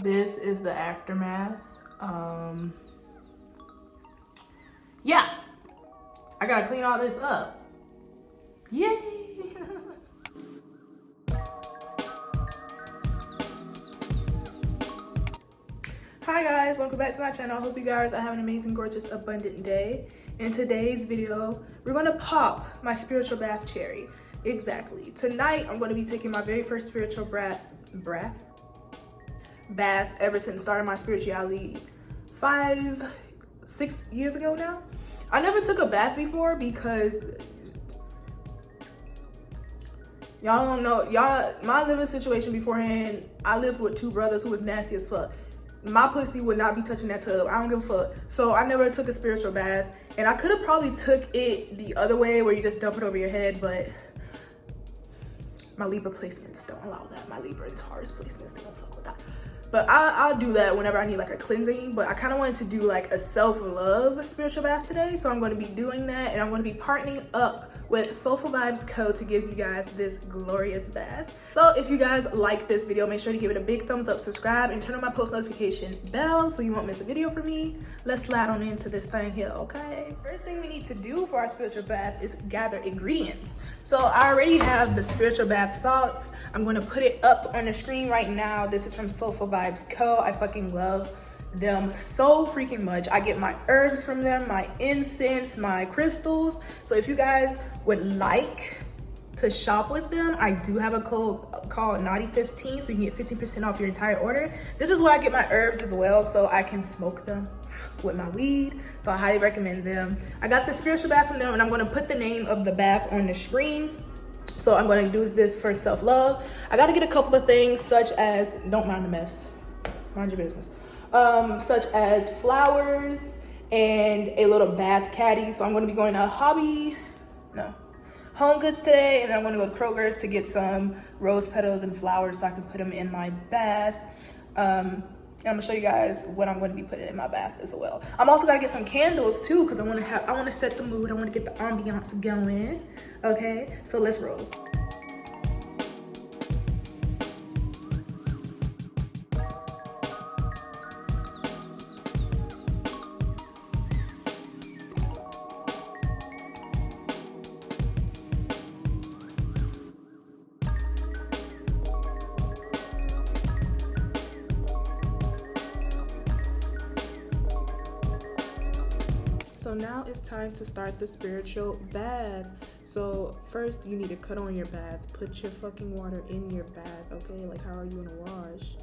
This is the aftermath. Yeah, I gotta clean all this up. Yay! Hi guys, welcome back to my channel. I hope you guys are having an amazing, gorgeous, abundant day. In today's video, we're gonna pop my spiritual bath cherry. Exactly. Tonight, I'm gonna be taking my very first spiritual bath ever since starting my spirituality 5-6 years ago now. I never took a bath before because y'all don't know, my living situation beforehand, I lived with 2 brothers who was nasty as fuck. My pussy would not be touching that tub. I don't give a fuck. So I never took a spiritual bath, and I could have probably took it the other way where you just dump it over your head, but my Libra placements don't allow that. My Libra and Taurus placements, they don't fuck with that. But I'll do that whenever I need like a cleansing. But I kind of wanted to do like a self-love spiritual bath today. So I'm going to be doing that, and I'm going to be partnering up with Soulful Vibes Co. to give you guys this glorious bath. So if you guys like this video, make sure to give it a big thumbs up, subscribe, and turn on my post notification bell so you won't miss a video from me. Let's slide on into this thing here, okay? First thing we need to do for our spiritual bath is gather ingredients. So I already have the spiritual bath salts. I'm going to put it up on the screen right now. This is from Soulful Vibes Co. I fucking love them so freaking much. I get my herbs from them, my incense, my crystals. So if you guys would like to shop with them, I do have a code called Naughty15, so you can get 15% off your entire order. This is where I get my herbs as well, so I can smoke them with my weed. So I highly recommend them. I got the spiritual bath from them, and I'm going to put the name of the bath on the screen. So I'm going to do this for self-love. I got to get a couple of things, such as, don't mind the mess, mind your business. Such as flowers and a little bath caddy. So I'm going to be going to Home Goods today, and then I'm going to go to Kroger's to get some rose petals and flowers so I can put them in my bath. And I'm gonna show you guys what I'm going to be putting in my bath as well. I'm also gonna get some candles too, because I want to set the mood. I want to get the ambiance going. Okay, so let's roll. So now it's time to start the spiritual bath. So first you need to cut on your bath. Put your fucking water in your bath, okay? Like, how are you gonna wash?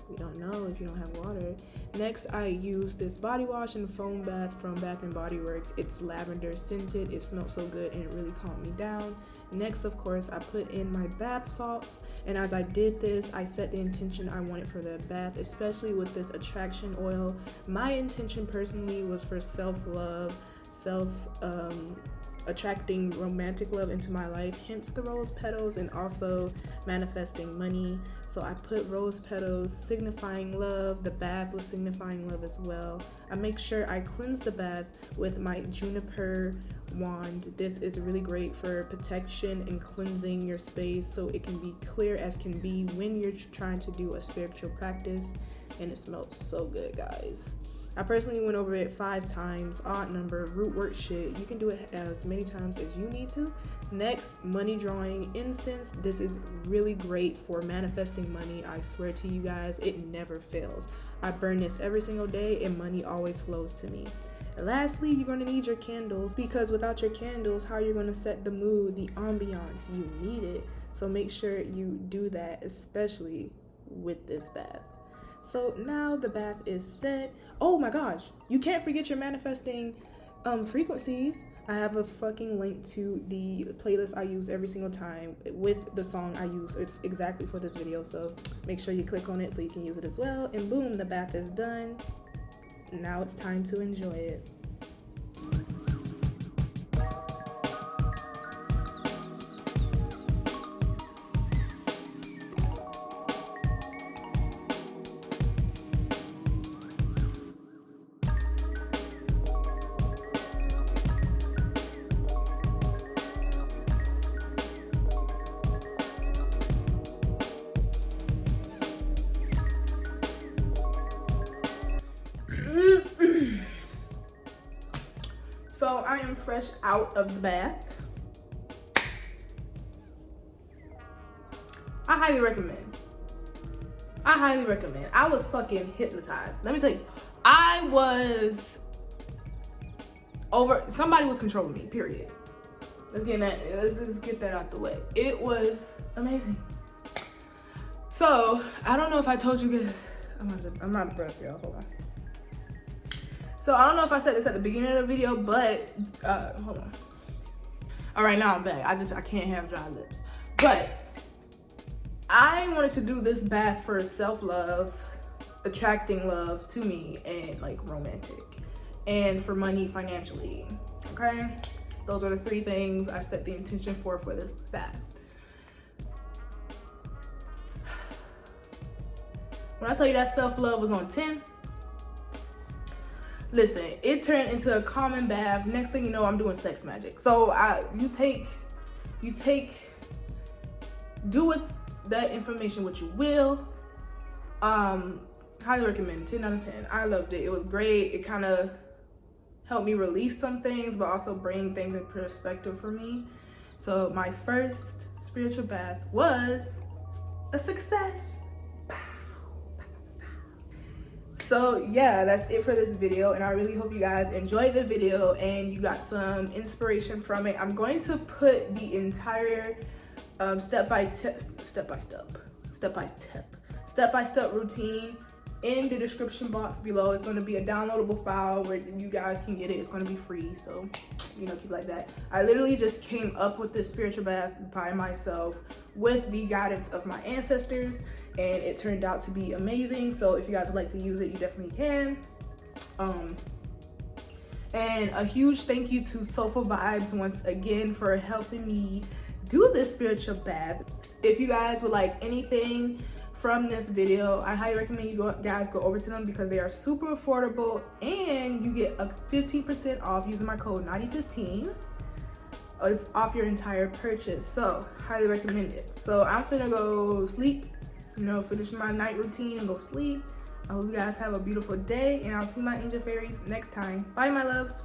We don't know if you don't have water. Next, I use this body wash and foam bath from Bath & Body Works. It's lavender scented. It smells so good and it really calmed me down. Next, of course, I put in my bath salts, and as I did this, I set the intention I wanted for the bath, especially with this attraction oil. My intention personally was for self-love, attracting romantic love into my life, hence the rose petals, and also manifesting money. So I put rose petals signifying love. The bath was signifying love as well. I make sure I cleanse the bath with my juniper wand. This is really great for protection and cleansing your space so it can be clear as can be when you're trying to do a spiritual practice, and it smells so good, guys. I personally went over it 5 times, odd number, root work shit. You can do it as many times as you need to. Next, money drawing incense. This is really great for manifesting money. I swear to you guys, it never fails. I burn this every single day and money always flows to me. And lastly, you're going to need your candles, because without your candles, how are you going to set the mood, the ambiance? You need it. So make sure you do that, especially with this bath. So now the bath is set. Oh my gosh, you can't forget your manifesting frequencies. I have a fucking link to the playlist I use every single time with the song I use exactly for this video. So make sure you click on it so you can use it as well. And boom, the bath is done. Now it's time to enjoy it. So I am fresh out of the bath. I highly recommend. I was fucking hypnotized. Let me tell you, somebody was controlling me, period. Let's just get that out the way. It was amazing. So, I don't know if I told you guys, I'm out of breath, y'all, hold on. So, I don't know if I said this at the beginning of the video, but, hold on. All right, now I'm back. I can't have dry lips. But, I wanted to do this bath for self-love, attracting love to me, and like romantic, and for money financially, okay? Those are the 3 things I set the intention for this bath. When I tell you that self-love was on 10, listen, it turned into a common bath. Next thing you know, I'm doing sex magic. So do with that information what you will. Highly recommend, 10 out of 10. I loved it. It was great. It kind of helped me release some things, but also bring things in perspective for me. So my first spiritual bath was a success. So yeah, that's it for this video, and I really hope you guys enjoyed the video and you got some inspiration from it. I'm going to put the entire step-by-step routine in the description box below. It's going to be a downloadable file where you guys can get it. It's going to be free, so keep it like that. I literally just came up with this spiritual bath by myself with the guidance of my ancestors, and it turned out to be amazing. So if you guys would like to use it, you definitely can. And a huge thank you to Soulful Vibes once again for helping me do this spiritual bath. If you guys would like anything from this video, I highly recommend you guys go over to them because they are super affordable, and you get a 15% off using my code naughty15 off your entire purchase. So highly recommend it. So I'm finna go sleep, finish my night routine and go sleep. I hope you guys have a beautiful day, and I'll see my angel fairies next time. Bye, my loves.